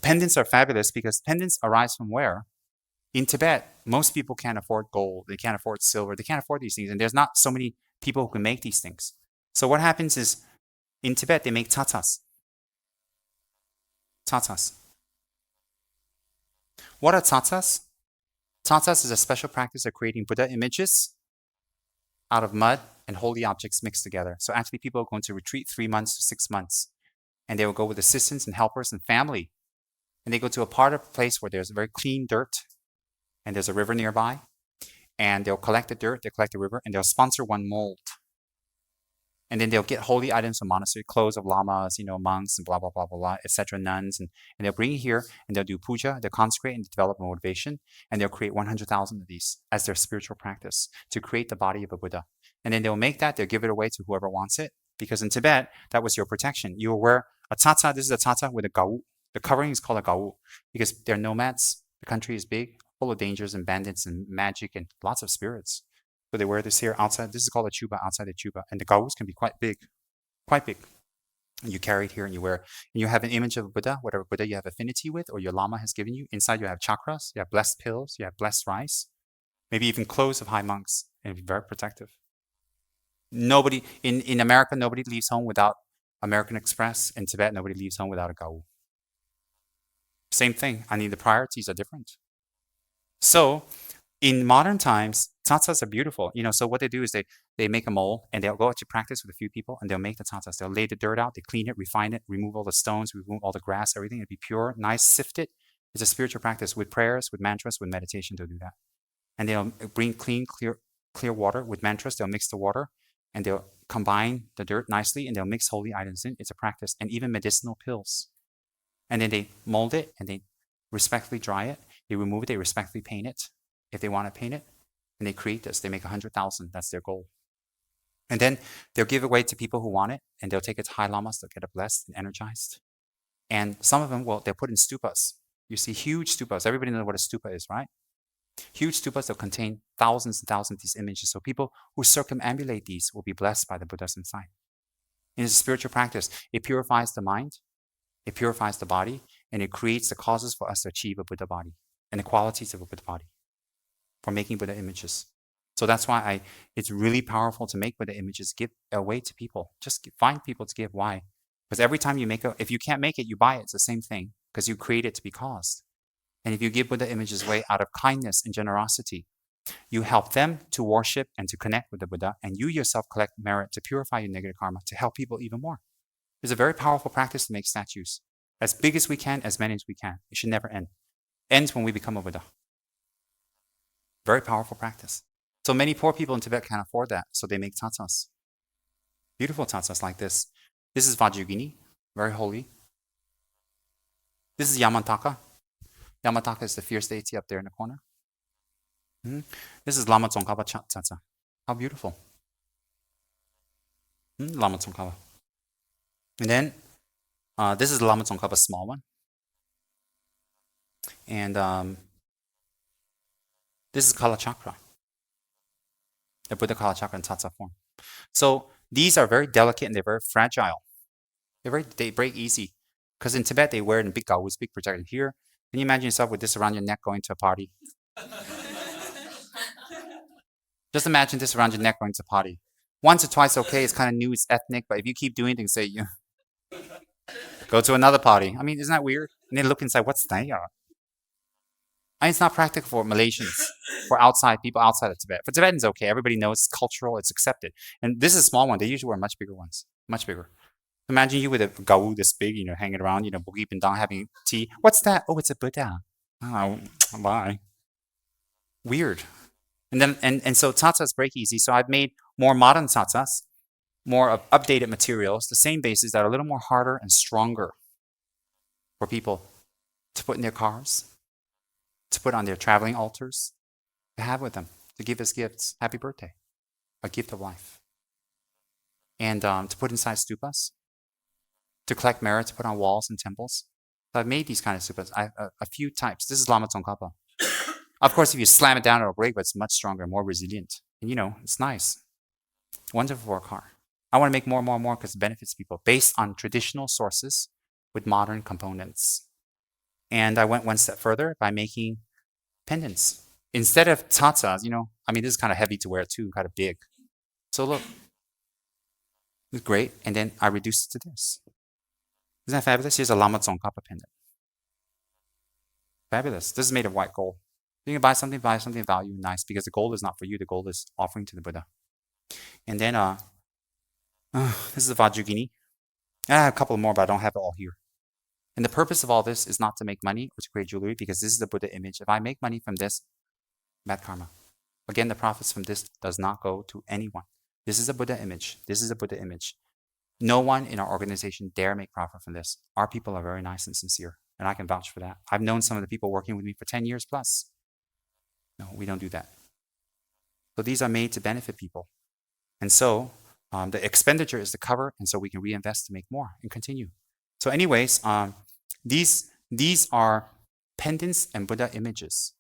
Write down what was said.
Pendants are fabulous because pendants arise from where? In Tibet, most people can't afford gold, they can't afford silver, they can't afford these things, and there's not so many people who can make these things. So what happens is, in Tibet, they make tatas. Tatas. What are tatas? Tatas is a special practice of creating Buddha images out of mud and holy objects mixed together. So actually people are going to retreat 3 months to 6 months, and they will go with assistants and helpers and family, and they go to a part of a place where there's very clean dirt, and there's a river nearby, and they'll collect the dirt, they'll collect the river, and they'll sponsor one mold. And then they'll get holy items from monastery, clothes of lamas, monks and blah, blah, blah, blah, blah, etc., nuns, and they'll bring it here, and they'll do puja, they'll consecrate and develop motivation, and they'll create 100,000 of these as their spiritual practice to create the body of a Buddha. And then they'll make that, they'll give it away to whoever wants it, because in Tibet, that was your protection. You will wear a Tsa Tsa, this is a Tsa Tsa with a gao. The covering is called a gao, because they're nomads, the country is big, full of dangers and bandits and magic and lots of spirits. So they wear this here outside. This is called a chuba, outside the chuba. And the gaus can be quite big, quite big. And you carry it here and you wear it. And you have an image of a Buddha, whatever Buddha you have affinity with or your Lama has given you. Inside you have chakras, you have blessed pills, you have blessed rice, maybe even clothes of high monks. And be very protective. Nobody, in America, nobody leaves home without American Express. In Tibet, nobody leaves home without a gao. Same thing. I mean, the priorities are different. So, in modern times, tatas are beautiful. So what they do is they make a mold and they'll go out to practice with a few people and they'll make the tatas. They'll lay the dirt out, they clean it, refine it, remove all the stones, remove all the grass, everything. It'll be pure, nice, sifted. It's a spiritual practice with prayers, with mantras, with meditation. They'll do that. And they'll bring clean, clear water with mantras. They'll mix the water and they'll combine the dirt nicely and they'll mix holy items in. It's a practice. And even medicinal pills. And then they mold it and they respectfully dry it. They remove it, they respectfully paint it. If they want to paint it, and they create this, they make 100,000. That's their goal. And then they'll give it away to people who want it, and they'll take it to high lamas. They'll get it blessed and energized. And some of them, they'll put in stupas. You see huge stupas. Everybody knows what a stupa is, right? Huge stupas that contain thousands and thousands of these images. So people who circumambulate these will be blessed by the Buddhas inside. In it's a spiritual practice. It purifies the mind, it purifies the body, and it creates the causes for us to achieve a Buddha body and the qualities of a Buddha body for making Buddha images. So that's why it's really powerful to make Buddha images, give away to people. Just find people to give. Why? Because every time you make if you can't make it, you buy it. It's the same thing because you create it to be caused. And if you give Buddha images away out of kindness and generosity, you help them to worship and to connect with the Buddha, and you yourself collect merit to purify your negative karma, to help people even more. It's a very powerful practice to make statues. As big as we can, as many as we can. It should never end. Ends when we become a Buddha. Very powerful practice. So many poor people in Tibet can't afford that, so they make tatas. Beautiful tatas like this. This is Vajragini, very holy. This is Yamantaka. Yamantaka is the fierce deity up there in the corner. This is Lama Tsongkhapa Tsa Tsa. How beautiful. Lama Tsongkhapa. And then, this is Lama Tsongkhapa, small one. And this is Kala Chakra. The Buddha Kala Chakra in Tsa Tsa form. So these are very delicate and they're very fragile. They break easy. Because in Tibet, they wear it in big gaus, big protector here. Can you imagine yourself with this around your neck going to a party? Just imagine this around your neck going to a party. Once or twice, okay, it's kind of new, it's ethnic, but if you keep doing things, say, go to another party. I mean, isn't that weird? And then look inside, what's that? It's not practical for Malaysians, for people outside of Tibet. For Tibetans, okay, everybody knows it's cultural, it's accepted. And this is a small one. They usually wear much bigger ones, much bigger. Imagine you with a gao this big, hanging around, Bukit Bintang having tea. What's that? Oh, it's a Buddha. Oh, bye. Weird. And then, and so tatas break easy. So I've made more modern tatas, more of updated materials, the same bases that are a little more harder and stronger for people to put in their cars, to put on their traveling altars, to have with them, to give as gifts. Happy birthday, a gift of life. And to put inside stupas, to collect merit, to put on walls and temples. So I've made these kind of stupas. I have a few types. This is Lama Tsongkhapa. Of course, if you slam it down, it'll break, but it's much stronger, more resilient. And it's nice. Wonderful for a car. I want to make more because it benefits people based on traditional sources with modern components. And I went one step further by making pendants. Instead of tatas, I mean, this is kind of heavy to wear too, kind of big. So look, it's great. And then I reduced it to this. Isn't that fabulous? Here's a Lama Tsongkhapa pendant. Fabulous. This is made of white gold. You can buy something of value, nice, because the gold is not for you. The gold is offering to the Buddha. And then this is a Vajragini. I have a couple more, but I don't have it all here. And the purpose of all this is not to make money or to create jewelry, because this is the Buddha image. If I make money from this, bad karma. Again, the profits from this does not go to anyone. This is a Buddha image. This is a Buddha image. No one in our organization dare make profit from this. Our people are very nice and sincere, and I can vouch for that. I've known some of the people working with me for 10 years plus. No, we don't do that. So these are made to benefit people. And so the expenditure is to cover, and so we can reinvest to make more and continue. So anyways, these are pendants and Buddha images.